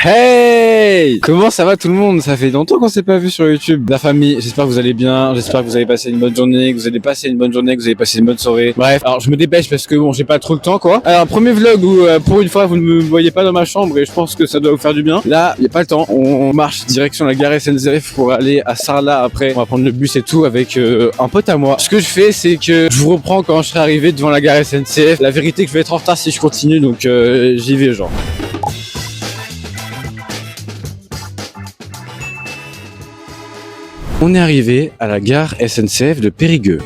Hey! Comment ça va tout le monde? Ça fait longtemps qu'on s'est pas vu sur YouTube. La famille, j'espère que vous allez bien, j'espère que vous avez passé une bonne journée, que vous allez passer une bonne journée, que vous avez passé une bonne soirée. Bref, alors je me dépêche parce que bon, j'ai pas trop le temps quoi. Alors, premier vlog où pour une fois vous ne me voyez pas dans ma chambre et je pense que ça doit vous faire du bien. Là, y a pas le temps, on marche direction la gare SNCF pour aller à Sarlat après. On va prendre le bus et tout avec un pote à moi. Ce que je fais, c'est que je vous reprends quand je serai arrivé devant la gare SNCF. La vérité, que je vais être en retard si je continue, donc j'y vais genre. On est arrivé à la gare SNCF de Périgueux.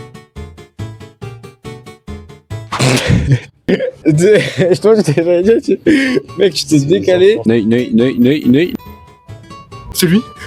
Je pense que j'allais dire, mec, tu t'es décalé. Neuil.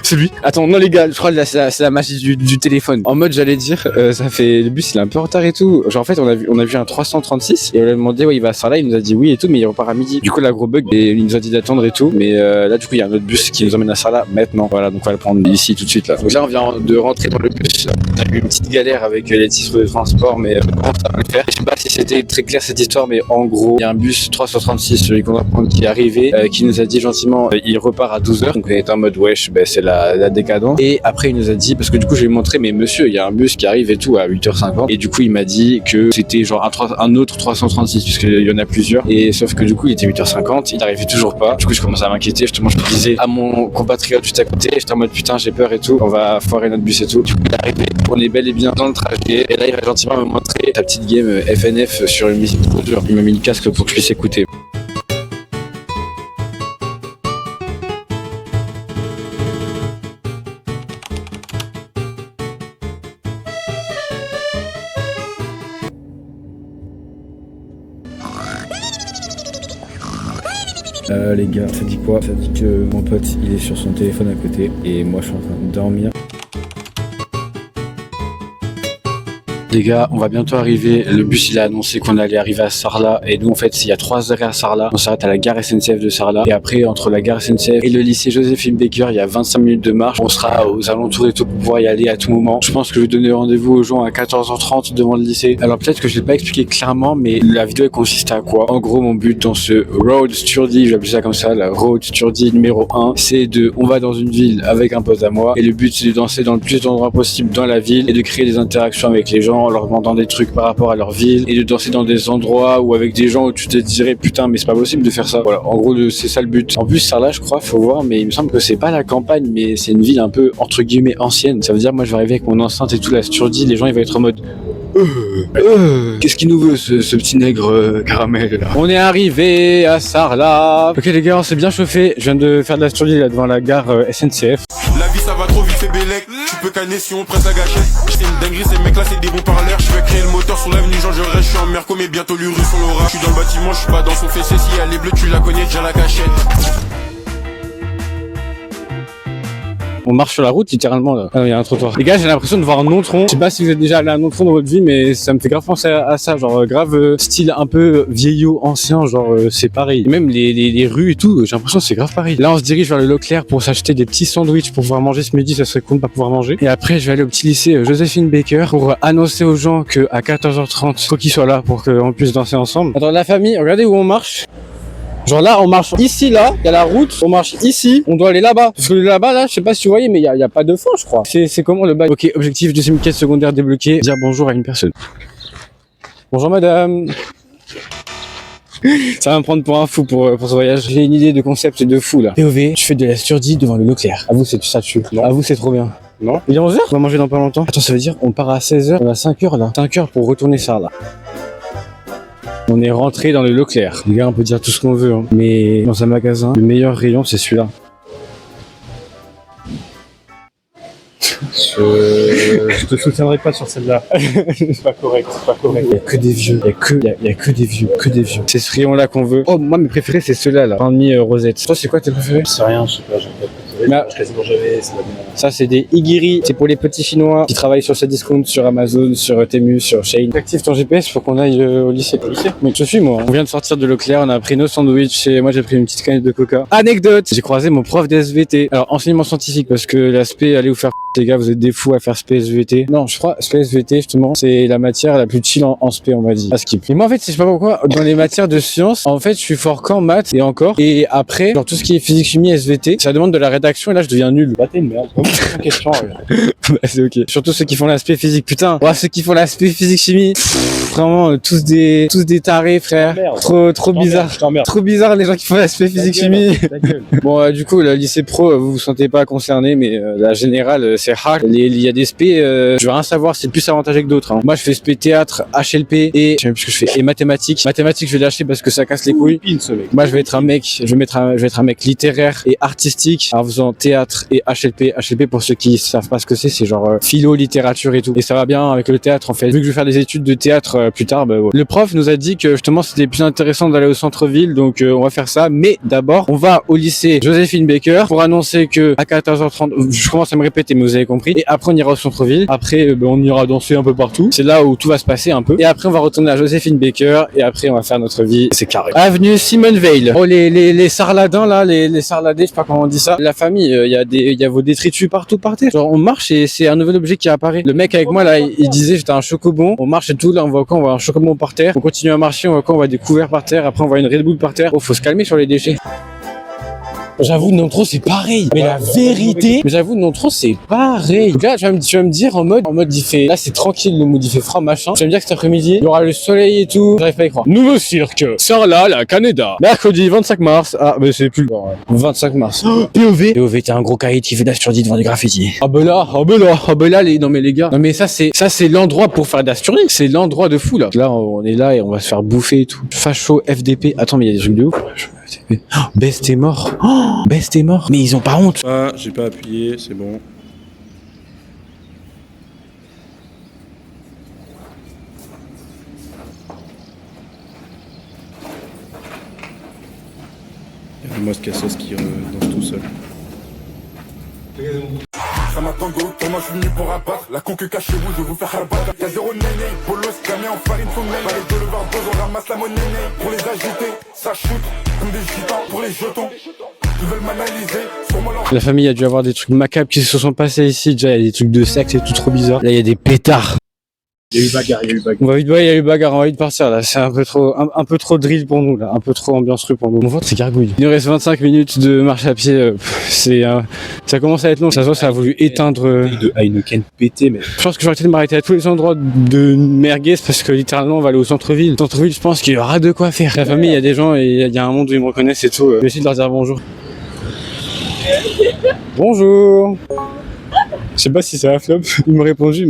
C'est lui. Attends, non les gars, je crois que c'est la magie du téléphone. En mode, j'allais dire, ça fait le bus, il est un peu en retard et tout. Genre en fait, on a vu un 336 et on lui a demandé ouais, il va à Sarlat, il nous a dit oui et tout, mais il repart à midi. Du coup, la gros bug, et il nous a dit d'attendre et tout, mais là du coup, il y a un autre bus qui nous emmène à Sarlat maintenant. Voilà, donc on va le prendre ici tout de suite là. Donc là, on vient de rentrer dans le bus. On a eu une petite galère avec les titres de transport, mais bon, ça va le faire. Je sais pas si c'était très clair cette histoire, mais en gros, il y a un bus 336, celui qu'on va prendre, qui est arrivé, qui nous a dit gentiment, il repart à 12h. Donc on était en mode wesh, c'est la décadence. Et après, il nous a dit, parce que du coup, je lui ai montré, mais monsieur, il y a un bus qui arrive et tout à 8h50. Et du coup, il m'a dit que c'était genre un autre 336, puisqu'il y en a plusieurs. Et sauf que du coup, il était 8h50, il n'arrivait toujours pas. Du coup, je commençais à m'inquiéter. Justement, je me disais à mon compatriote juste à côté, j'étais en mode putain, j'ai peur et tout. On va foirer notre bus et tout. Du coup, il est arrivé. On est bel et bien dans le trajet. Et là, il va gentiment me montrer ta petite game FNF sur une musique trop dure. Il m'a mis le casque pour que je puisse écouter. Les gars, ça dit quoi? Ça dit que mon pote il est sur son téléphone à côté et moi je suis en train de dormir. Les gars, on va bientôt arriver. Le bus il a annoncé qu'on allait arriver à Sarlat et nous en fait il y a 3 arrêts à Sarlat. On s'arrête à la gare SNCF de Sarlat et après entre la gare SNCF et le lycée Joséphine Baker il y a 25 minutes de marche. On sera aux alentours et tout pour pouvoir y aller à tout moment. Je pense que je vais donner rendez-vous aux gens à 14h30 devant le lycée. Alors peut-être que je l'ai pas expliqué clairement, mais la vidéo elle consiste à quoi? En gros, mon but dans ce Road Sturdy, je vais appeler ça comme ça, la Road Sturdy numéro 1, c'est on va dans une ville avec un pote à moi et le but c'est de danser dans le plus d'endroits possible dans la ville et de créer des interactions avec les gens en leur demandant des trucs par rapport à leur ville et de danser dans des endroits où avec des gens où tu te dirais putain mais c'est pas possible de faire ça. Voilà, en gros c'est ça le but. En plus Sarlat je crois, faut voir, mais il me semble que c'est pas la campagne mais c'est une ville un peu entre guillemets ancienne. Ça veut dire moi je vais arriver avec mon enceinte et tout la Sturdy, les gens ils vont être en mode qu'est-ce qu'il nous veut ce petit nègre caramel là. On est arrivé à Sarlat. Ok les gars, on s'est bien chauffé. Je viens de faire de la Sturdy là devant la gare SNCF. La vie ça va trop vite, c'est bélec. Tu peux canner si on presse la gâchette. J'étais une dinguerie, ces mecs là c'est des bons parleurs. Je vais créer le moteur sur l'avenue, genre je reste, je suis en Merco mais bientôt l'Urus on l'aura. Je suis dans le bâtiment, je suis pas dans son fessier. Si elle est bleue tu la connais déjà la cachette. On marche sur la route littéralement là. Ah non, il y a un trottoir. Les gars, j'ai l'impression de voir un Nontron. Je sais pas si vous êtes déjà allé à Nontron dans votre vie, mais ça me fait grave penser à ça. Genre grave style un peu vieillot, ancien, genre c'est pareil. Et même les rues et tout, j'ai l'impression que c'est grave pareil. Là, on se dirige vers le Leclerc pour s'acheter des petits sandwichs pour pouvoir manger ce midi. Ça serait cool de pas pouvoir manger. Et après, je vais aller au petit lycée Joséphine Baker pour annoncer aux gens que à 14h30, faut qu'ils soient là pour qu'on puisse danser ensemble. Attends, la famille, regardez où on marche. Genre là, on marche ici, là, il y a la route, on marche ici, on doit aller là-bas. Parce que là-bas, là, je sais pas si vous voyez, mais il y a pas de fin, je crois. C'est comment le bail? Ok, objectif, deuxième quête secondaire débloqué, dire bonjour à une personne. Bonjour madame. Ça va me prendre pour un fou pour ce voyage. J'ai une idée de concept de fou là. POV, je fais de la Sturdy devant le Leclerc. À vous, c'est ça tue. À vous, c'est trop bien. Non. Il est 11h? On va manger dans pas longtemps. Attends, ça veut dire on part à 16h, on a 5h là. 5h pour retourner ça là. On est rentré dans le Leclerc. Les gars, on peut dire tout ce qu'on veut, hein. Mais dans un magasin, le meilleur rayon, c'est celui-là. Je te soutiendrai pas sur celle-là. C'est pas correct, c'est pas correct. Il y a que des vieux. Il y a que des vieux. Que des vieux. C'est ce rayon-là qu'on veut. Oh, moi, mes préférés, c'est ceux-là, là. Pain de mie rosette. Toi, c'est quoi tes préférés? C'est rien, je sais pas, j'ai pas préféré. quasiment jamais. Ça, c'est des igiri. C'est pour les petits chinois qui travaillent sur ces discounts, sur Amazon, sur Temu, sur Shein. Active ton GPS pour qu'on aille au lycée. Mais je suis moi. On vient de sortir de Leclerc, on a pris nos sandwichs et moi j'ai pris une petite canette de coca. Anecdote, j'ai croisé mon prof d'SVT. Alors, enseignement scientifique parce que l'aspect, allez vous faire les gars, vous êtes des fous à faire SP SVT. Non, je crois SP SVT justement, c'est la matière la plus chill en SP, on m'a dit. À skip. Et moi en fait, je sais pas pourquoi, dans les matières de sciences, en fait, je suis fort qu'en maths et encore. Et après, genre tout ce qui est physique, chimie, SVT, ça demande de la rédaction et là je deviens nul. Bah t'es une merde. Question. Bah, c'est ok. Surtout ceux qui font l'aspect physique, putain. Ouais, ceux qui font l'aspect physique chimie, vraiment tous des tarés, frère. Merde. Trop bizarre. Trop bizarre les gens qui font l'aspect physique chimie. Bon, du coup, le lycée pro, vous vous sentez pas concerné, mais la générale, c'est hard. Il y a des SP, je veux rien savoir, c'est plus avantageux que d'autres. Hein. Moi, je fais SP théâtre, HLP et je sais même plus ce que je fais. Et mathématiques. Mathématiques, je vais lâcher parce que ça casse les couilles. Moi, je vais être un mec, je vais être un mec littéraire et artistique en faisant théâtre et HLP. HLP, pour ceux qui savent pas ce que c'est genre philo, littérature et tout. Et ça va bien avec le théâtre en fait. Vu que je vais faire des études de théâtre plus tard, bah, ouais. Le prof nous a dit que justement c'était plus intéressant d'aller au centre-ville, donc on va faire ça. Mais d'abord, on va au lycée Joséphine Baker pour annoncer que à 14h30, je commence à me répéter, mais vous avez compris. Et après on ira au centre-ville. Après, on ira danser un peu partout. C'est là où tout va se passer un peu. Et après on va retourner à Joséphine Baker. Et après on va faire notre vie. C'est carré. Avenue Simone Veil. Oh les sarladins là, les sarladés, je sais pas comment on dit ça. La famille, il y a vos détritus partout par terre. Genre on marche et c'est un nouvel objet qui apparaît. Le mec avec moi là, il disait j'étais un chocobon. On marche et tout. Là on voit quoi? On voit un chocobon par terre. On continue à marcher. On voit quoi? On voit des couverts par terre. Après on voit une Red Bull par terre. Oh, faut se calmer sur les déchets. J'avoue, Nontron c'est pareil. Mais la vérité, Nontron c'est pareil. Donc là, tu vas me dire en mode il fait, là c'est tranquille, le mood il fait froid machin. Tu vas me dire que cet après-midi, il y aura le soleil et tout. J'arrive pas à y croire. Nouveau cirque. Sarlat, la Canada. Mercredi 25 mars. Ah, mais c'est plus le 25 mars. Oh, POV, t'es un gros caïd qui fait de la surdie devant des graffitis. Ah bah là, non mais les gars. Non mais ça c'est l'endroit pour faire de la surdie. C'est l'endroit de fou là. Là, on est là et on va se faire bouffer et tout. Facho, FDP. Attends, mais il y a des trucs de ouf. Best est mort. Oh, Best est mort. Mais ils ont pas honte. Ah, j'ai pas appuyé, c'est bon. Il y a un mosque cassos qui danse tout seul. Ça m'attend go, moi je suis venu pour abattre. La conque chez vous, je vais vous faire rabattre. Y'a zéro néné, bolos, camion en farine, son néné. Pas les deux, le barbeau, on ramasse la monnaie. Pour les agiter, ça shoot, comme des gitans, pour les jetons. Ils veulent m'analyser, sur moi leur... La famille a dû avoir des trucs macabres qui se sont passés ici. Déjà, il y a des trucs de sexe et tout trop bizarre. Là, il y a des pétards. Il y a eu bagarre. On va vite, il y a eu bagarre, on va vite partir là. C'est un peu trop drill pour nous là, un peu trop ambiance rue pour nous. Mon ventre c'est gargouille. Il nous reste 25 minutes de marche à pied. Ça commence à être long. Ça se voit, ça a voulu éteindre. De Heineken pété, mais. Je pense que j'aurais été de m'arrêter à tous les endroits de merguez parce que littéralement on va aller au centre-ville. Centre-ville, je pense qu'il y aura de quoi faire. La famille, il y a des gens et il y a un monde où ils me reconnaissent et tout. Je vais essayer de leur dire bonjour. Bonjour. Je sais pas si ça a flop, il m'a répondu,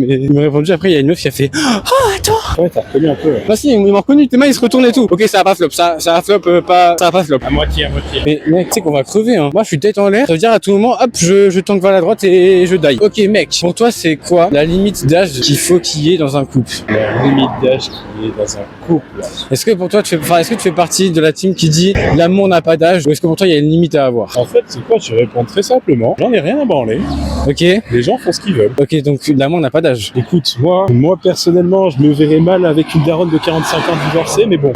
après il y a une meuf qui a fait « Oh, attends !» Ouais, t'as reconnu un peu. Ouais. Bah si, il m'a reconnu, tes mains ils se retournent et tout. Ok, ça a pas flop, ça a flop, ça a pas flop. À moitié. Mais mec, tu sais qu'on va crever, hein. Moi je suis tête en l'air, ça veut dire à tout moment, hop, je tank vers la droite et je die. Ok mec, pour toi c'est quoi la limite d'âge qu'il faut qu'il y ait dans un couple? La limite d'âge qui est dans un couple. Est-ce que pour toi tu fais partie de la team qui dit l'amour n'a pas d'âge, ou est-ce que pour toi il y a une limite à avoir? En fait, c'est quoi? Je réponds très simplement. J'en ai rien à branler. Ok. Les gens font ce qu'ils veulent. Ok, donc l'amour n'a pas d'âge. Écoute, moi personnellement, je me verrais mal avec une daronne de 45 ans divorcée, mais bon.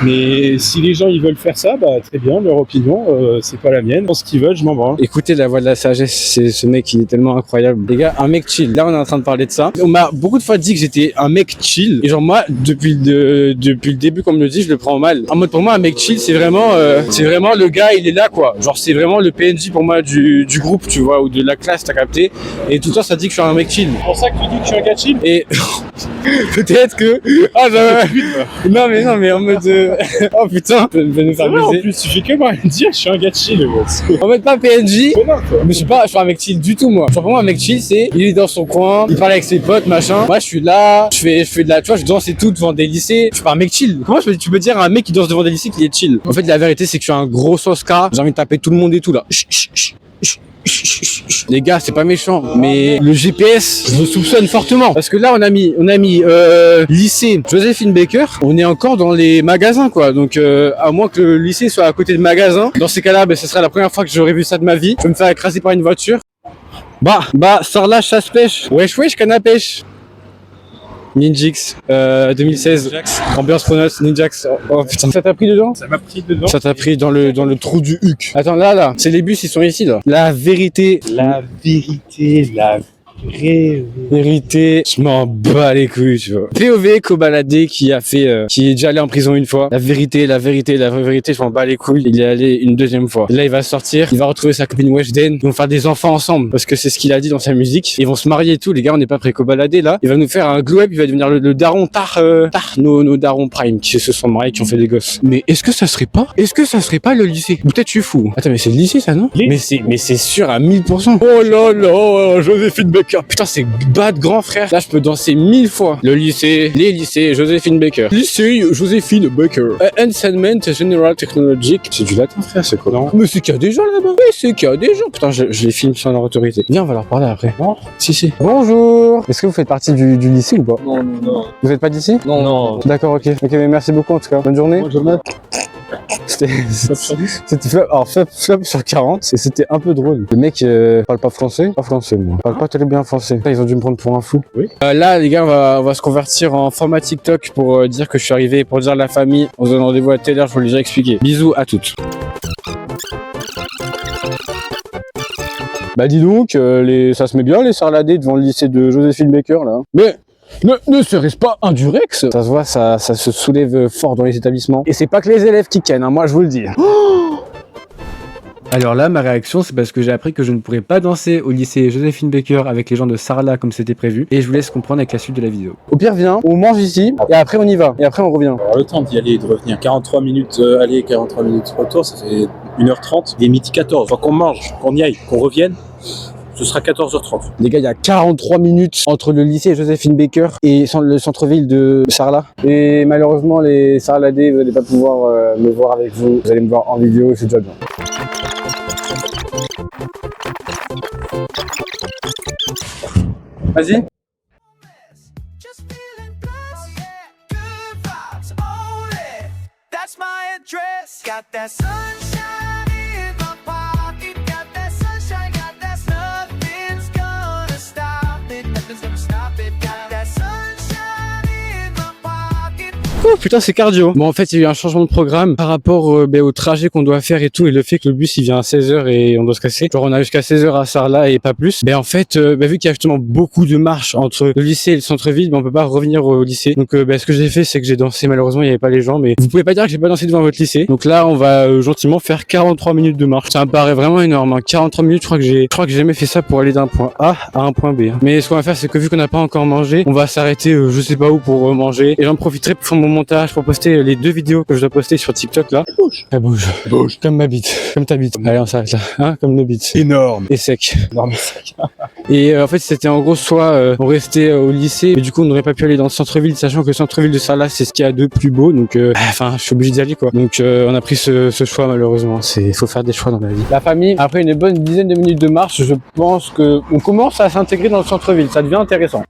Mais si les gens ils veulent faire ça, bah très bien, leur opinion, c'est pas la mienne. Pour ce qu'ils veulent, je m'en branle. Écoutez la voix de la sagesse, c'est ce mec qui est tellement incroyable. Les gars, un mec chill. Là, on est en train de parler de ça. On m'a beaucoup de fois dit que j'étais un mec chill. Et genre moi, depuis le début, comme le dit, je le prends mal. En mode pour moi, un mec chill, c'est vraiment le gars, il est là quoi. Genre c'est vraiment le PNJ pour moi du groupe, tu vois, ou de la classe, t'as capté. Et tout le temps, ça dit que je suis un mec chill. C'est pour ça que tu dis que je suis un gars chill. Et peut-être que non mais en mode oh putain, je vais nous faire en baiser. plus, tu fais que moi dire je suis un gars chill. En mode pas PNJ. Connard, toi. Mais je suis un mec chill du tout moi. Genre pour moi un mec chill c'est il est dans son coin, il parle avec ses potes machin. Moi je suis là, je fais de la, tu vois, je danse et tout devant des lycées. Je suis pas un mec chill. Comment tu peux dire à un mec qui danse devant des lycées qu'il est chill? En fait la vérité c'est que je suis un gros Soska. J'ai envie de taper tout le monde et tout là. Les gars, c'est pas méchant, mais le GPS, je le soupçonne fortement. Parce que là, on a mis lycée Joséphine Baker, on est encore dans les magasins. magasin quoi. Donc à moins que le lycée soit à côté de magasin, dans ces cas-là, ce sera la première fois que j'aurais vu ça de ma vie. Je vais me faire écraser par une voiture. Bah, Sarlat chasse pêche. Wesh, canne à pêche. Ninjix 2016. Ambiance Pronos, Ninjax. Oh putain, ça t'a pris dedans? Ça m'a pris dedans. Ça t'a pris dans le trou du huc. Attends, là, c'est les bus, ils sont ici là. La vérité, la vérité, je m'en bats les couilles, tu vois. POV Kobalade qui est déjà allé en prison une fois. La vraie vérité, je m'en bats les couilles. Il est allé une deuxième fois. Et là, il va sortir, il va retrouver sa copine Weshden. Ils vont faire des enfants ensemble parce que c'est ce qu'il a dit dans sa musique. Ils vont se marier et tout. Les gars, on n'est pas prêts. Kobalade là, il va nous faire un glow up. Il va devenir le daron nos darons prime qui se sont mariés, qui ont fait des gosses. Mais est-ce que ça serait pas le lycée? Peut-être je suis fou. Attends, mais c'est le lycée ça, non? Mais c'est sûr à 1000%. Oh là là, Joséphine Baker. Putain, c'est bad grand frère. Là, je peux danser 1000 fois. Le lycée, les lycées, Joséphine Baker. Lycée, Joséphine Baker. Enseignement General Technologic. C'est du latin, frère, c'est quoi? Non. Mais c'est qu'il y a des gens là-bas. Oui, c'est qu'il y a des gens. Putain, je les filme sans leur autorité. Viens, on va leur parler après. Non? Si. Bonjour. Est-ce que vous faites partie du lycée ou pas? Non. Vous êtes pas d'ici? Non. D'accord, ok. Ok, mais merci beaucoup en tout cas. Bonne journée. Bonne journée. C'était flop sur 40 et c'était un peu drôle. Le mec parle pas français, moi. Parle pas très bien français. Ils ont dû me prendre pour un fou. Oui. Là les gars, on va se convertir en format TikTok pour dire que je suis arrivé, pour dire à la famille. On se donne rendez-vous à telle heure, je vous l'ai déjà expliqué. Bisous à toutes. Bah dis donc, ça se met bien les sarladés devant le lycée de Joséphine Baker là. Mais ne serait-ce pas un durex? Ça se voit, ça se soulève fort dans les établissements. Et c'est pas que les élèves qui kennent, hein, moi je vous le dis. Alors là, ma réaction, c'est parce que j'ai appris que je ne pourrais pas danser au lycée Joséphine Baker avec les gens de Sarlat comme c'était prévu. Et je vous laisse comprendre avec la suite de la vidéo. Au pire, viens, on mange ici, et après on y va. Et après on revient. Alors, le temps d'y aller et de revenir. 43 minutes aller, 43 minutes retour, ça fait 1h30. Il est midi 14. Faut qu'on mange, qu'on y aille, qu'on revienne. Ce sera 14h30. Les gars, il y a 43 minutes entre le lycée Joséphine Baker et le centre-ville de Sarlat. Et malheureusement, les Sarladais, vous n'allez pas pouvoir me voir avec vous. Vous allez me voir en vidéo, c'est déjà bien. Vas-y. Oh putain, c'est cardio. Bon, en fait, il y a eu un changement de programme par rapport au trajet qu'on doit faire et tout, et le fait que le bus il vient à 16h et on doit se casser. Genre on a jusqu'à 16h à Sarlat et pas plus. En fait, vu qu'il y a justement beaucoup de marches entre le lycée et le centre-ville, on peut pas revenir au lycée. Donc ce que j'ai fait, c'est que j'ai dansé. Malheureusement, il y avait pas les gens, mais vous pouvez pas dire que j'ai pas dansé devant votre lycée. Donc là, on va gentiment faire 43 minutes de marche. Ça me paraît vraiment énorme, hein. 43 minutes, je crois que j'ai jamais fait ça pour aller d'un point A à un point B. Hein. Mais ce qu'on va faire, c'est que vu qu'on n'a pas encore mangé, on va s'arrêter je sais pas où pour manger. Et j'en profiterai pour faire mon montage, pour poster les 2 vidéos que je dois poster sur TikTok là. Elle bouge. Comme ma bite. Comme ta bite. Allez, on s'arrête là. Hein, comme nos bites. Énorme. Et sec. Énorme et sec. Et en fait, c'était en gros soit on restait au lycée, mais du coup, on n'aurait pas pu aller dans le centre-ville, sachant que le centre-ville de Sarlat, c'est ce qu'il y a de plus beau. Donc, je suis obligé d'y aller quoi. Donc, on a pris ce choix malheureusement. Faut faire des choix dans la vie. La famille, après une bonne dizaine de minutes de marche, je pense que on commence à s'intégrer dans le centre-ville. Ça devient intéressant.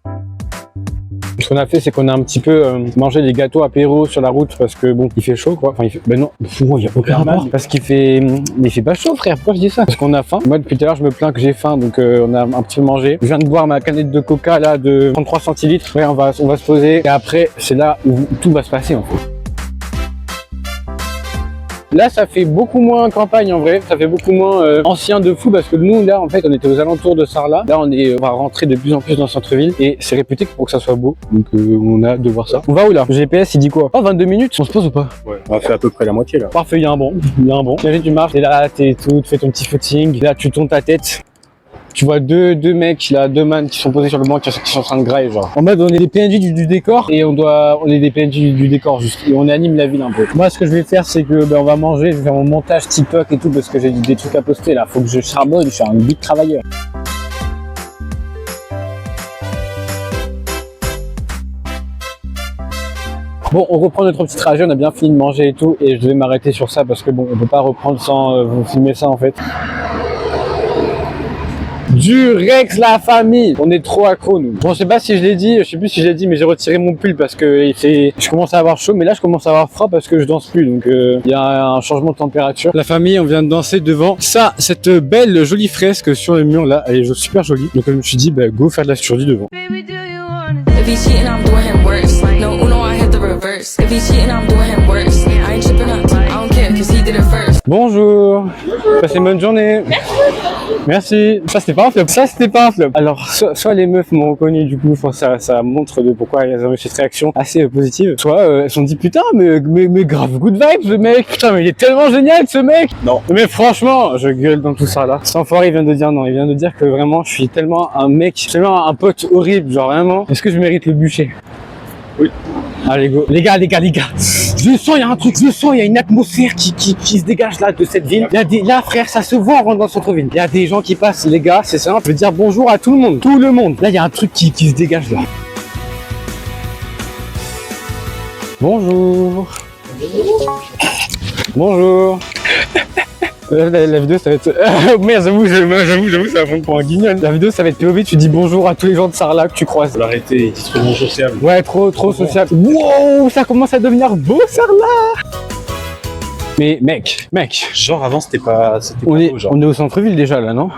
Ce qu'on a fait, c'est qu'on a un petit peu mangé des gâteaux apéro sur la route parce que bon, il fait chaud quoi. Enfin, il fait... non, il y a aucun rapport. Parce qu'il fait... Mais il fait pas chaud frère, pourquoi je dis ça? Parce qu'on a faim. Moi depuis tout à l'heure, je me plains que j'ai faim, donc on a un petit peu mangé. Je viens de boire ma canette de coca là de 33 centilitres. Ouais, on va se poser et après, c'est là où tout va se passer en fait. Là, ça fait beaucoup moins campagne en vrai, ça fait beaucoup moins ancien de fou parce que nous, là, en fait, on était aux alentours de Sarlat. Là, on va rentrer de plus en plus dans le centre-ville et c'est réputé pour que ça soit beau. Donc, on a hâte de voir ça. On va où là? Le GPS, il dit quoi? Oh, 22 minutes, on se pose ou pas? Ouais, on va faire à peu près la moitié là. Parfait, il y a un bon. Imagine, tu marches, et là, t'es tout, tu fais ton petit footing. Là, tu tournes ta tête. Tu vois deux mecs là, 2 man qui sont posés sur le banc qui sont en train de grailler genre. En mode on est des PNJ du décor et on est des PNJ du décor juste et on anime la ville un peu. Moi ce que je vais faire c'est que on va manger, je vais faire mon montage TikTok et tout parce que j'ai des trucs à poster là. Faut que je charbonne, je suis un big travailleur. Bon, on reprend notre petit trajet, on a bien fini de manger et tout et je vais m'arrêter sur ça parce que bon, on peut pas reprendre sans vous filmer ça en fait. Du Rex, la famille. On est trop accro, nous. Bon, je sais pas si je l'ai dit, je sais plus si je l'ai dit, mais j'ai retiré mon pull parce que je commence à avoir chaud, mais là, je commence à avoir froid parce que je danse plus. Donc, il y a un changement de température. La famille, on vient de danser devant ça, cette belle, jolie fresque sur le mur là. Elle est super jolie. Donc, je me suis dit, bah, go faire de la surdie devant. If he's cheating, I'm doing him worse. No, Uno, I hit the reverse. If he's cheating, I'm doing him worse. I ain't tripping up, I don't care, cause he did it first. Bonjour. Passez une bonne journée. Merci. Ça c'était pas un flop. Ça c'était pas un flop. Alors soit les meufs m'ont reconnu du coup, ça montre de pourquoi elles ont eu cette réaction assez positive. Soit elles se sont dit putain mais grave good vibes le mec. Putain mais il est tellement génial ce mec. Non. Mais franchement, je gueule dans tout ça là. Sans fort il vient de dire non. Il vient de dire que vraiment je suis tellement un mec, tellement un pote horrible. Genre vraiment. Est-ce que je mérite le bûcher? Oui. Allez go. Les gars. Je sens, il y a un truc, il y a une atmosphère qui se dégage là de cette ville. Là frère, ça se voit en rentrant dans le centre-ville. Il y a des gens qui passent, les gars, c'est simple. Je veux dire bonjour à tout le monde. Tout le monde. Là, il y a un truc qui se dégage là. Bonjour. Bonjour. La vidéo ça va être... merde, j'avoue, ça va fondre pour un guignol. La vidéo ça va être POV, tu dis bonjour à tous les gens de Sarlat que tu croises. Faut l'arrêter, il dit trop sociable. Ouais, trop sociable. Wow, ça commence à devenir beau Sarlat. Mais mec. Genre avant c'était pas On est beau, genre. au centre-ville déjà là, non?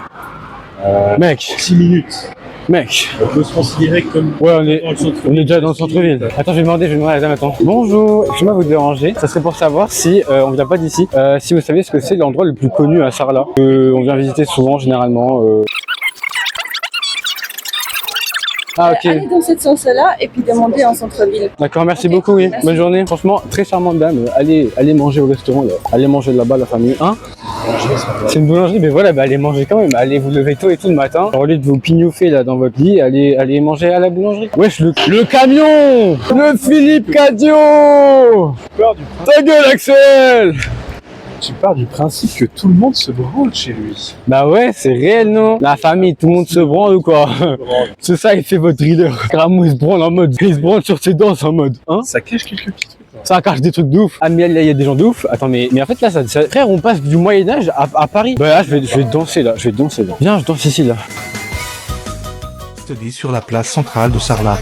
Mec. 6 minutes. Mec. On peut se considérer comme... Ouais, on est déjà dans le centre-ville. Attends, je vais demander à la dame, attends. Bonjour, excusez-moi vous déranger. Ça serait pour savoir si, on vient pas d'ici, si vous savez ce que c'est l'endroit le plus connu à Sarlat. On vient visiter souvent, généralement. Ah ok. Allez dans cette sens-là et puis demandez en centre-ville. D'accord, merci Ok, beaucoup, oui. merci. Bonne journée. Franchement, très charmante dame. Allez manger au restaurant, là. Allez manger là-bas, la famille. Hein? C'est une boulangerie, mais voilà, allez manger quand même. Allez vous lever tôt et tout le matin. Au lieu de vous pignouffer là dans votre lit, allez manger à la boulangerie. Wesh, le camion! Le Philippe Cadio! Ta gueule, Axel! Tu pars du principe que tout le monde se branle chez lui. Bah ouais, c'est réel, non? La famille, tout le monde se branle ou quoi? C'est ça, il fait votre leader. Carrément, il se branle sur ses danses en mode, hein? Ça cache quelques petits trucs. Ça cache des trucs de ouf. Ah, mais il y a des gens de ouf. Attends, mais en fait, là, frère, on passe du Moyen-Âge à Paris. Bah là, je vais danser, là. Viens, je danse ici, là. Se dit sur la place centrale de Sarlat.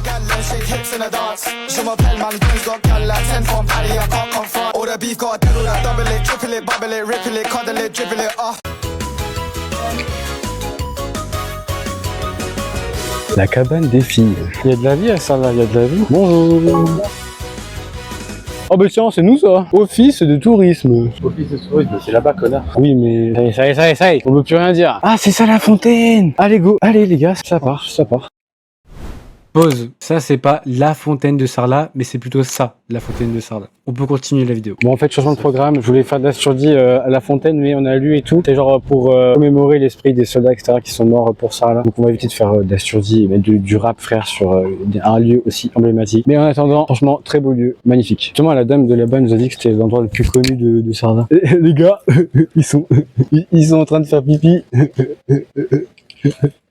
Je m'appelle Malcolm, got gal like 10 from Paris, I can't come from. All the beef got double it, double it, triple it, bubble it, ripple it, cuddle it, dribble it, La cabane des filles. Il y a de la vie à ça, là. Il y a de la vie. Bonjour. Oh bah tiens, c'est nous ça. Office de tourisme. Office de tourisme, c'est là-bas, connard. Oui, mais ça y est. On peut plus rien dire. Ah, c'est ça la fontaine. Allez, go. Allez, les gars, ça part. Pause. Ça, c'est pas la fontaine de Sarlat, mais c'est plutôt ça, la fontaine de Sarlat. On peut continuer la vidéo. Bon, en fait, changement de programme. Je voulais faire de la surdie à la fontaine, mais on a lu et tout. C'est genre pour commémorer l'esprit des soldats, etc., qui sont morts pour Sarlat. Donc, on va éviter de faire de la surdie et mettre du rap, frère, sur un lieu aussi emblématique. Mais en attendant, franchement, très beau lieu, magnifique. Justement, la dame de là-bas nous a dit que c'était l'endroit le plus connu de Sarlat. Les gars, ils sont en train de faire pipi.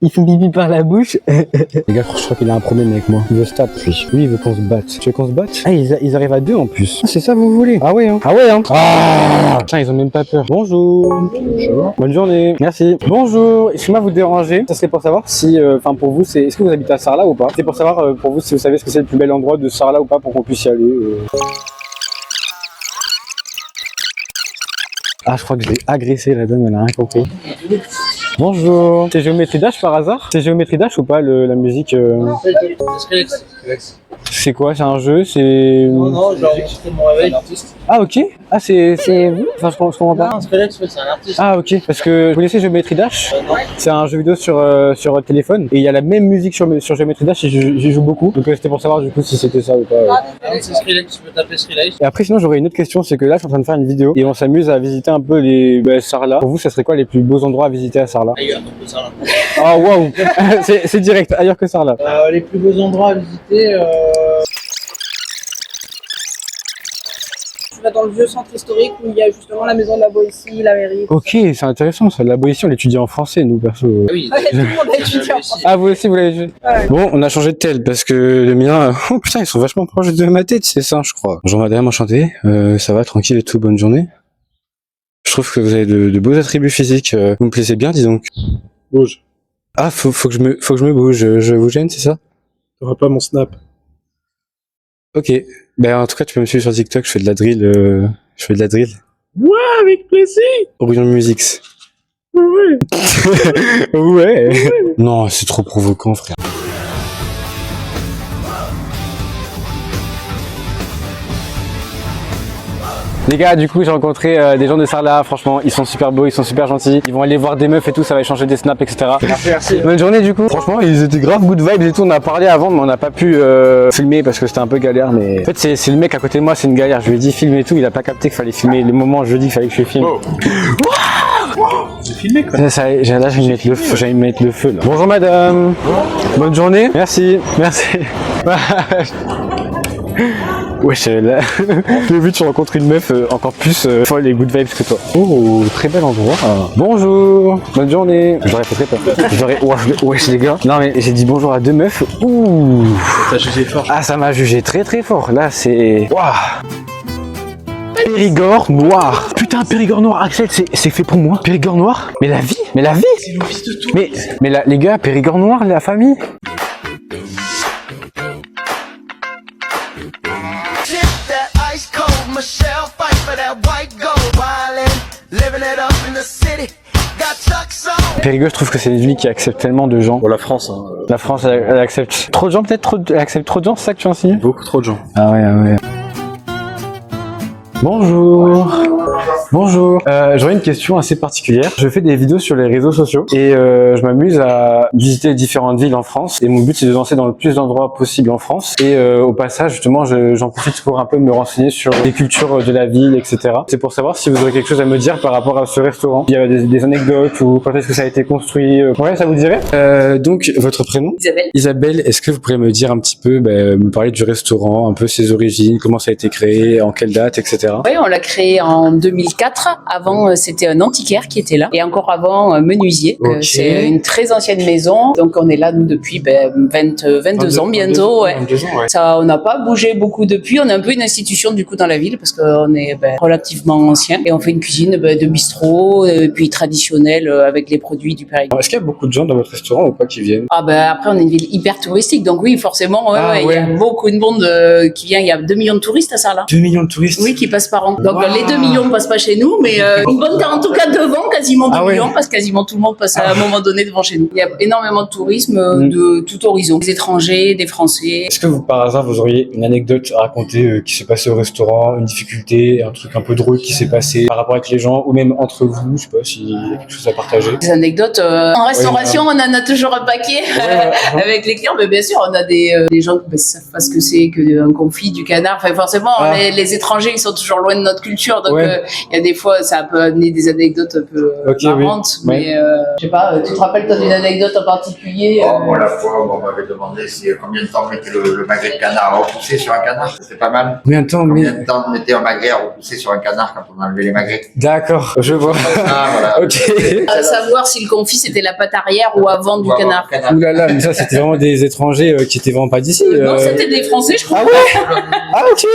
Il faut pipi par la bouche. Les gars, je crois qu'il a un problème avec moi. Il veut se taper, lui. Lui, il veut qu'on se batte. Tu veux qu'on se batte? Ah, ils arrivent à deux en plus. Ah, c'est ça, vous voulez? Ah ouais, hein. Ah, tiens, ils ont même pas peur. Bonjour. Bonne journée. Merci. Bonjour. Excusez-moi vous déranger. Ça serait pour savoir si, pour vous, est-ce que vous habitez à Sarlat ou pas? C'est pour savoir, pour vous, si vous savez ce que c'est le plus bel endroit de Sarlat ou pas pour qu'on puisse y aller. Ah, je crois que je l'ai agressé, la dame, elle a rien compris. Bonjour. C'est Géométrie Dash par hasard? C'est Géométrie Dash ou pas la musique C'est quoi? C'est un jeu? C'est... Non, genre, c'est mon réveil. Ah ok. Ah c'est vous? Enfin je comprends pas. Non, Skrillex, c'est un artiste. Ah ok. Parce que vous connaissez Géométrie Dash? C'est un jeu vidéo sur téléphone et il y a la même musique sur Géométrie Dash et j'y joue beaucoup. Donc c'était pour savoir du coup si c'était ça ou pas. C'est Skrillex, tu peux taper Skrillex. Et après sinon j'aurais une autre question, c'est que là je suis en train de faire une vidéo et on s'amuse à visiter un peu les Sarlat. Pour vous ça serait quoi les plus beaux endroits à visiter à Sarlat? Ailleurs, donc ça là. Ah waouh. C'est direct, ailleurs que Sarlat. Les plus beaux endroits à visiter. Tu vas dans le vieux centre historique où il y a justement la maison de la Boétie, la mairie. Ok, c'est intéressant ça. La Boétie on l'étudie en français nous perso. Oui, Ouais, tout le monde a étudié en France. Ah vous aussi vous l'avez vu? Ouais. Bon, on a changé de tel parce que le mien, oh putain, ils sont vachement proches de ma tête, c'est ça, je crois. Bonjour madame, enchanté. Ça va, tranquille et tout, bonne journée. Je trouve que vous avez de beaux attributs physiques. Vous me plaisez bien, dis donc. Bouge. Ah, faut que je me bouge, je vous gêne, c'est ça? T'auras pas mon snap. Ok. Ben, en tout cas, tu peux me suivre sur TikTok, je fais de la drill, Ouais, avec plaisir. Orion Musics. Ouais. Ouais. Non, c'est trop provoquant, frère. Les gars, du coup, j'ai rencontré des gens de Sarlat. Franchement, ils sont super beaux, ils sont super gentils. Ils vont aller voir des meufs et tout, ça va échanger des snaps, etc. Merci. Bonne journée, du coup. Franchement, ils étaient grave good vibes et tout. On a parlé avant, mais on n'a pas pu filmer parce que c'était un peu galère. Mais en fait, c'est le mec à côté de moi, c'est une galère. Je lui ai dit filme et tout. Il a pas capté qu'il fallait filmer. Le moment où je lui ai dit qu'il fallait que je filme. Oh. J'ai filmé quoi. Là, j'ai envie de mettre le feu. J'ai envie de mettre le feu là. Bonjour madame. Bonne journée. Merci. Wesh, là, le but tu rencontres une meuf encore plus folle et good vibes que toi. Oh, très bel endroit. Bonjour, bonne journée. J'aurais fait très peur. Wesh les gars. Non mais j'ai dit bonjour à deux meufs. Ouh. T'as jugé fort. Ah, ça m'a jugé très très fort. Là c'est. Waouh. Périgord noir. Putain, Périgord noir, Axel, c'est fait pour moi. Périgord noir. Mais la vie. C'est l'office de tout. Mais les gars, Périgord noir, la famille. Périgueux, je trouve que c'est une ville qui accepte tellement de gens. Pour la France, hein. La France, elle accepte trop de gens, peut-être elle accepte trop de gens, c'est ça que tu enseignes? Beaucoup trop de gens. Ah ouais. Bonjour. J'aurais une question assez particulière. Je fais des vidéos sur les réseaux sociaux et je m'amuse à visiter différentes villes en France. Et mon but, c'est de danser dans le plus d'endroits possible en France. Et au passage, justement, j'en profite pour un peu me renseigner sur les cultures de la ville, etc. C'est pour savoir si vous aurez quelque chose à me dire par rapport à ce restaurant. Il y a des anecdotes ou quand est-ce que ça a été construit. Ouais, ça vous dirait? Donc, votre prénom? Isabelle, est-ce que vous pourriez me dire un petit peu, me parler du restaurant, un peu ses origines, comment ça a été créé, en quelle date, etc. Oui, on l'a créé en 2004. Avant, c'était un antiquaire qui était là. Et encore avant, un menuisier. Okay. C'est une très ancienne maison. Donc, on est là, nous, depuis 22 ans bientôt. Ouais. 22 ans, ouais. Ça, on n'a pas bougé beaucoup depuis. On est un peu une institution, du coup, dans la ville parce qu'on est relativement ancien. Et on fait une cuisine de bistrot, puis traditionnelle avec les produits du Périgord. Est-ce qu'il y a beaucoup de gens dans votre restaurant ou pas qui viennent? Ah après, on est une ville hyper touristique. Donc, oui, forcément, il y a beaucoup de monde qui vient. Il y a 2 millions de touristes à ça, là. 2 millions de touristes? Oui, qui passent par an. Donc les 2 millions passent pas chez nous, mais une bonne en tout cas devant, quasiment 2 millions, parce que quasiment tout le monde passe à un moment donné devant chez nous. Il y a énormément de tourisme de tout horizon, des étrangers, des Français. Est-ce que vous, par hasard, vous auriez une anecdote à raconter qui s'est passée au restaurant, une difficulté, un truc un peu drôle qui s'est passé par rapport avec les gens, ou même entre vous, je sais pas s'il y a quelque chose à partager? Des anecdotes en restauration, on en a toujours un paquet avec les clients, mais bien sûr, on a des gens qui savent pas ce que c'est qu'un confit, du canard. Enfin, forcément, les étrangers, ils sont toujours loin de notre culture, donc il y a des fois, ça peut amener des anecdotes un peu marrantes, mais je sais pas, tu te rappelles toi d'une anecdote en particulier? Moi, la fois où on m'avait demandé combien de temps on mettait le magret de canard à repousser sur un canard, c'était pas mal. Combien de temps on mettait un magret à repousser sur un canard quand on enlevait les magrets? D'accord, je vois. Voilà. Ok. À savoir si le confit c'était la patte arrière ou avant du canard. Ouh là là, mais ça c'était vraiment des étrangers qui étaient vraiment pas d'ici. Non, c'était des Français, je crois. Ah ouais? Ah ok.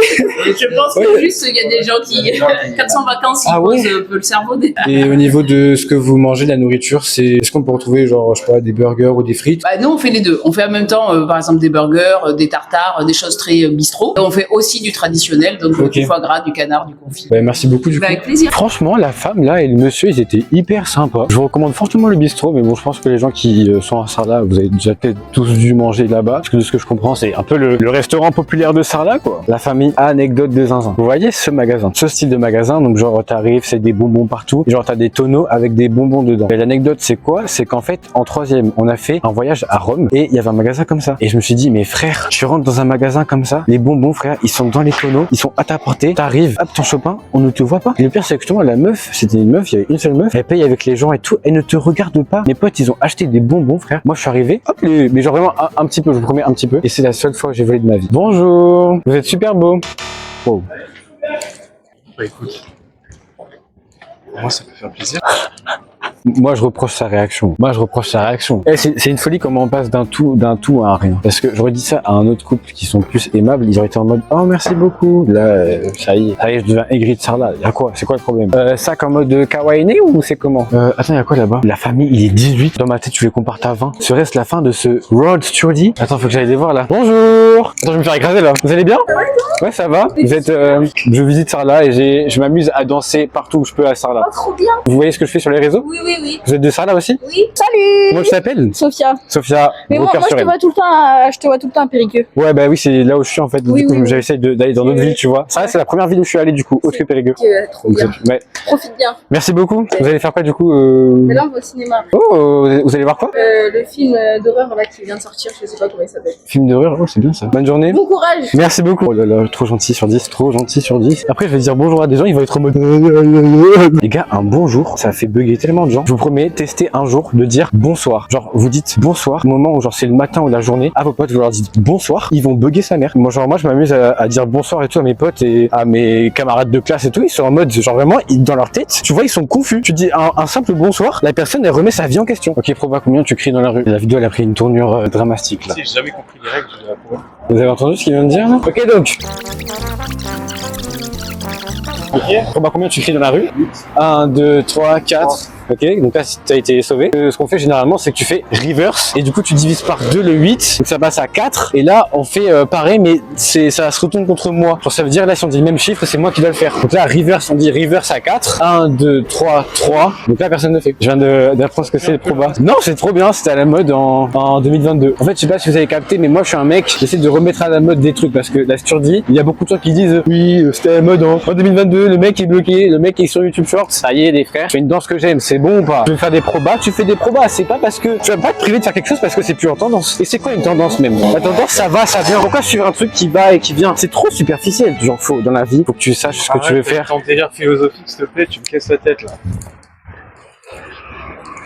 Je pense que juste il y a des gens qui 400 vacances, ils posent un peu le cerveau. Et au niveau de ce que vous mangez, de la nourriture, est-ce qu'on peut retrouver genre, je sais pas, des burgers ou des frites? Nous on fait les deux. On fait en même temps par exemple des burgers, des tartares, des choses très bistrot. Et on fait aussi du traditionnel, donc du foie gras, du canard, du confit. Merci beaucoup du coup. Avec plaisir. Franchement, la femme là et le monsieur, ils étaient hyper sympas. Je vous recommande fortement le bistrot, mais bon, je pense que les gens qui sont à Sarlat, vous avez déjà peut-être tous dû manger là-bas. Parce que de ce que je comprends, c'est un peu le restaurant populaire de Sarlat, quoi. La famille Anecdote de Zinzin. Vous voyez ce magasin, ce style de magasin, donc genre t'arrives, c'est des bonbons partout, genre t'as des tonneaux avec des bonbons dedans. Et l'anecdote c'est quoi? C'est qu'en fait en 3e on a fait un voyage à Rome et il y avait un magasin comme ça. Et je me suis dit mais frère, tu rentres dans un magasin comme ça, les bonbons frère, ils sont dans les tonneaux, ils sont à ta portée, t'arrives, hop ton chopin, on ne te voit pas. Et le pire c'est que justement la meuf, c'était une meuf, il y avait une seule meuf, elle paye avec les gens et tout, elle ne te regarde pas. Mes potes ils ont acheté des bonbons frère, moi je suis arrivé, hop mais genre vraiment un petit peu, je vous promets un petit peu. Et c'est la seule fois que j'ai volé de ma vie. Bonjour, vous êtes super beau. Wow. Écoute, moi ça peut faire plaisir. Moi, je reproche sa réaction. Eh, c'est une folie comment on passe d'un tout à un rien. Parce que j'aurais dit ça à un autre couple qui sont plus aimables, ils auraient été en mode oh merci beaucoup. Là, ça y est, je deviens aigri de Sarla. Y'a quoi? C'est quoi le problème? Ça en mode kawaii ou c'est comment? Attends, y'a quoi là-bas? La famille, il est 18. Dans ma tête, tu les compares à 20. Serait-ce la fin de ce road sturdy? Attends, faut que j'aille les voir là. Bonjour. Attends, je vais me faire écraser là. Vous allez bien? Ouais, ça va. Vous êtes, je visite Sarla et je m'amuse à danser partout où je peux à Sarla. Oh, trop bien. Vous voyez ce que je fais sur les réseaux? Oui. Vous êtes de Sarla aussi? Oui. Salut. Comment tu t'appelles? Sophia. Sophia. Mais moi je te vois tout le temps à Périgueux. Ouais, bah oui, c'est là où je suis en fait. Oui, du coup, oui. j'essaie d'aller dans d'autres villes, tu vois. Ça, c'est la première ville où je suis allé du coup, autre que Périgueux. Trop bien. Ouais. Profite bien. Merci beaucoup. Vous allez faire quoi du coup Mais là on va au cinéma. Oh, vous allez voir quoi? Le film d'horreur là qui vient de sortir, je sais pas comment il s'appelle. Film d'horreur, oh, c'est bien ça. Bonne journée. Bon courage. Merci beaucoup. Oh là là, trop gentil sur 10, trop gentil sur 10. Après, je vais dire bonjour à des gens, ils vont être en mode... Les gars, un bonjour, ça fait bugger tellement de gens. Je vous promets, testez un jour de dire bonsoir. Genre, vous dites bonsoir au moment où genre c'est le matin ou la journée. À vos potes, vous leur dites bonsoir, ils vont bugger sa mère. Moi, je m'amuse à dire bonsoir et tout à mes potes et à mes camarades de classe et tout. Ils sont en mode, genre vraiment, dans leur tête, tu vois, ils sont confus. Tu dis un simple bonsoir, la personne, elle remet sa vie en question. Ok, Proba, combien tu cries dans la rue? La vidéo, elle a pris une tournure dramatique là. J'ai jamais compris les règles de la Proba. Vous avez entendu ce qu'il vient de dire là? Ok donc. Proba, combien tu cries dans la rue? 1, 2, 3, 4. Ok, donc là tu as été sauvé. Ce qu'on fait généralement c'est que tu fais reverse et du coup tu divises par 2 le 8, donc ça passe à 4 et là on fait pareil mais ça se retourne contre moi. Genre ça veut dire là si on dit le même chiffre c'est moi qui dois le faire. Donc là reverse on dit reverse à 4. 1, 2, 3, 3. Donc là personne ne fait. Je viens d'apprendre ce que c'est le Proba. Non c'est trop bien, c'était à la mode en 2022. En fait je sais pas si vous avez capté mais moi je suis un mec, j'essaie de remettre à la mode des trucs parce que la sturdie, il y a beaucoup de gens qui disent oui c'était à la mode en 2022, le mec est bloqué, le mec est sur YouTube Shorts. Ça y est les frères, je fais une danse que j'aime, c'est bon ou pas? Je vais faire des probas, tu fais des probas, c'est pas parce que tu vas pas te priver de faire quelque chose parce que c'est plus en tendance. Et c'est quoi une tendance même? La tendance ça va, ça vient. Pourquoi suivre un truc qui va et qui vient? C'est trop superficiel. Genre faut dans la vie, faut que tu saches ce que tu veux faire. Ton délire philosophique s'il te plaît, tu me casses la tête là.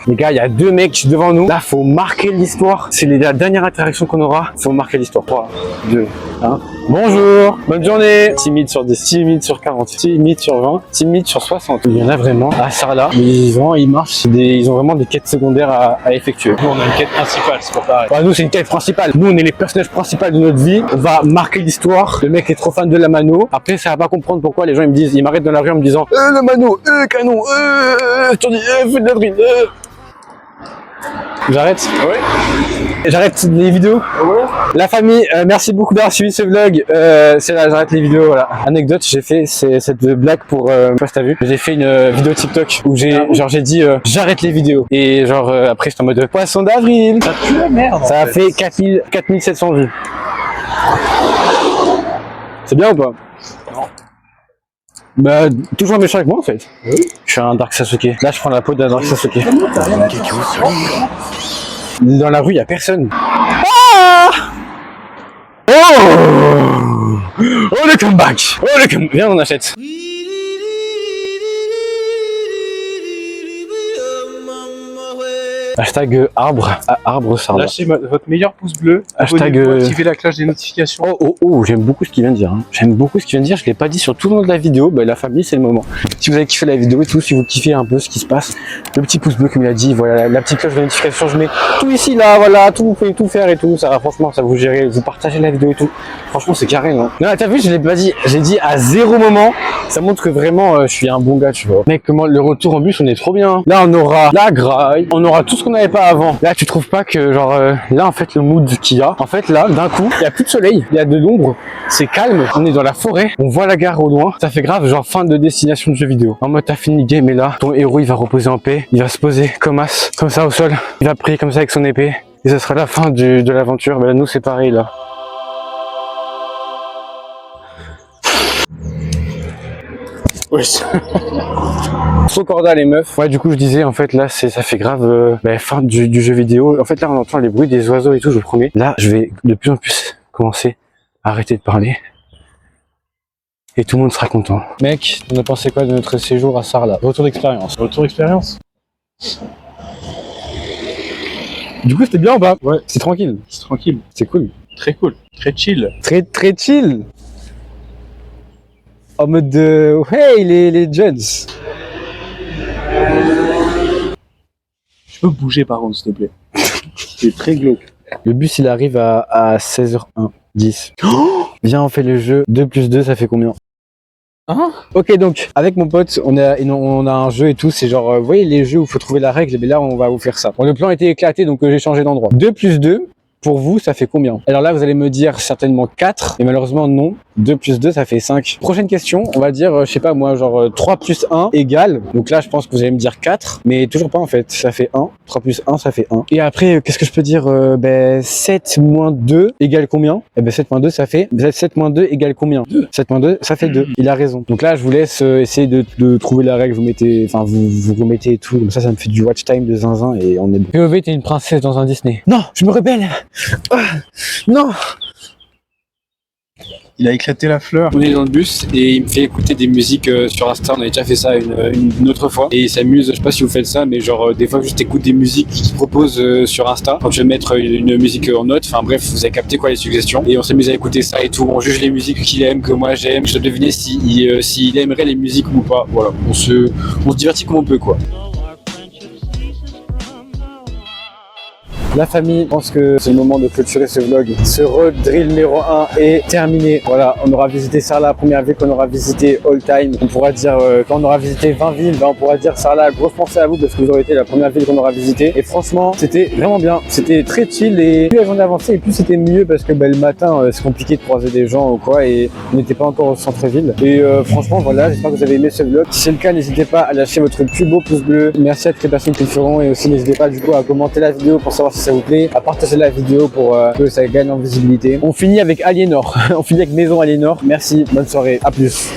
Les gars, il y a 2 mecs devant nous. Là, faut marquer l'histoire. C'est la dernière interaction qu'on aura. Faut marquer l'histoire. 3, 2, 1. Bonjour, bonne journée. Timide sur 10, timide sur 40, timide sur 20, timide sur 60. Il y en a vraiment à Sarla. Ils marchent. Ils ont vraiment des quêtes secondaires à effectuer. Nous on a une quête principale, c'est pas pareil. Bah, nous, c'est une quête principale. Nous, on est les personnages principaux de notre vie. On va marquer l'histoire. Le mec est trop fan de la mano. Après, ça va pas comprendre pourquoi les gens ils m'arrêtent dans la rue en me disant le mano, canon, tu dis feu de la drine. J'arrête? Ouais. J'arrête les vidéos? Ouais. La famille, merci beaucoup d'avoir suivi ce vlog. C'est là, j'arrête les vidéos, voilà. Anecdote, j'ai fait cette blague pour, je sais pas si t'as vu, j'ai fait une vidéo TikTok où j'ai dit j'arrête les vidéos. Et genre après j'étais en mode poisson d'avril. Ça pue la merde. Ça a fait 4700 vues. C'est bien ou pas? Non. Bah, toujours méchant avec moi en fait. Oui. Je suis un Dark Sasuke. Là, je prends la peau d'un Dark Sasuke. Dans la rue, il y a personne. Ah oh le comeback. Oh le comeback. Viens, on achète. Hashtag arbre Sarla. Lâchez votre meilleur pouce bleu. Hashtag activez la cloche des notifications. Oh, j'aime beaucoup ce qu'il vient de dire. Hein. J'aime beaucoup ce qu'il vient de dire. Je l'ai pas dit sur tout le long de la vidéo. Bah, la famille, c'est le moment. Si vous avez kiffé la vidéo et tout, si vous kiffez un peu ce qui se passe, le petit pouce bleu comme il a dit, voilà, la petite cloche de notification, je mets tout ici, là, voilà, tout, vous pouvez tout faire et tout. Ça va, franchement, ça vous gérez, vous partagez la vidéo et tout. Franchement, c'est carré, non? Non, t'as vu, je l'ai pas dit. J'ai dit à 0 moment. Ça montre que vraiment, je suis un bon gars, tu vois. Mec, comment le retour en bus, on est trop bien. Là, on aura la graille, on aura tout ce qu'on n'avait pas avant. Là, tu trouves pas que, genre, là, en fait, le mood qu'il y a, en fait, là, d'un coup, il y a plus de soleil, il y a de l'ombre, c'est calme, on est dans la forêt, on voit la gare au loin, ça fait grave, genre, fin de destination de jeu vidéo. En mode, t'as fini le game, et là, ton héros, il va reposer en paix, il va se poser comme as, comme ça, au sol, il va prier comme ça avec son épée, et ça sera la fin de l'aventure. Bah, nous, c'est pareil, là. Oui. Trop corda les meufs. Ouais, du coup je disais en fait là ça fait grave fin du jeu vidéo. En fait là on entend les bruits des oiseaux et tout, je vous promets. Là je vais de plus en plus commencer à arrêter de parler et tout le monde sera content. Mec, on a pensé quoi de notre séjour à Sarla? Retour d'expérience. Retour d'expérience. Du coup c'était bien ou pas? Ouais. C'est tranquille. C'est tranquille. C'est cool. Très cool. Très chill. Très chill. En mode de hey les jeunes. peux bouger par contre, s'il te plaît. C'est très glauque. Le bus, il arrive à 16h01, 10. Viens, on fait le jeu. 2 plus 2, ça fait combien? Hein? Ok, donc, avec mon pote, on a un jeu et tout. C'est genre, vous voyez les jeux où il faut trouver la règle? Mais là, on va vous faire ça. Bon, le plan était éclaté, donc j'ai changé d'endroit. 2 plus 2, pour vous, ça fait combien? Alors là, vous allez me dire certainement 4, mais malheureusement, non. 2 plus 2, ça fait 5. Prochaine question, on va dire, je sais pas moi, genre 3 plus 1 égale. Donc là, je pense que vous allez me dire 4, mais toujours pas en fait. Ça fait 1. 3 plus 1, ça fait 1. Et après, qu'est-ce que je peux dire? 7 moins 2 égale combien? Eh ben 7 moins 2, ça fait... 7 moins 2 égale combien? 7 moins 2, ça fait 2. Il a raison. Donc là, je vous laisse essayer de trouver la règle. Vous mettez... Enfin, vous remettez et tout. Comme ça me fait du watch time de zinzin et on est bon. POV, t'es une princesse dans un Disney. Non, je me rebelle. Non. Il a éclaté la fleur. On est dans le bus et il me fait écouter des musiques sur Insta. On avait déjà fait ça une autre fois et il s'amuse. Je sais pas si vous faites ça, mais genre des fois juste écoute des musiques qu'il propose sur Insta. Quand je vais mettre une musique en note, enfin bref, vous avez capté quoi les suggestions et on s'amuse à écouter ça et tout. On juge les musiques qu'il aime, que moi j'aime. Je dois deviner s'il aimerait les musiques ou pas. Voilà, on se divertit comme on peut quoi. La famille, je pense que c'est le moment de clôturer ce vlog. Ce road drill numéro 1 est terminé. Voilà, on aura visité Sarlat, première ville qu'on aura visité all time. On pourra dire, quand on aura visité 20 villes, on pourra dire Sarlat, grosse pensée à vous parce que vous aurez été la première ville qu'on aura visité. Et franchement, c'était vraiment bien. C'était très chill et plus la journée avançait et plus c'était mieux parce que le matin, c'est compliqué de croiser des gens ou quoi et on n'était pas encore au centre-ville. Et franchement, voilà, j'espère que vous avez aimé ce vlog. Si c'est le cas, n'hésitez pas à lâcher votre plus beau pouce bleu. Merci à toutes les personnes qui le feront et aussi n'hésitez pas du coup à commenter la vidéo pour savoir si ça vous plaît, à partager la vidéo pour que ça gagne en visibilité. On finit avec Aliénor, on finit avec Maison Aliénor. Merci, bonne soirée, à plus.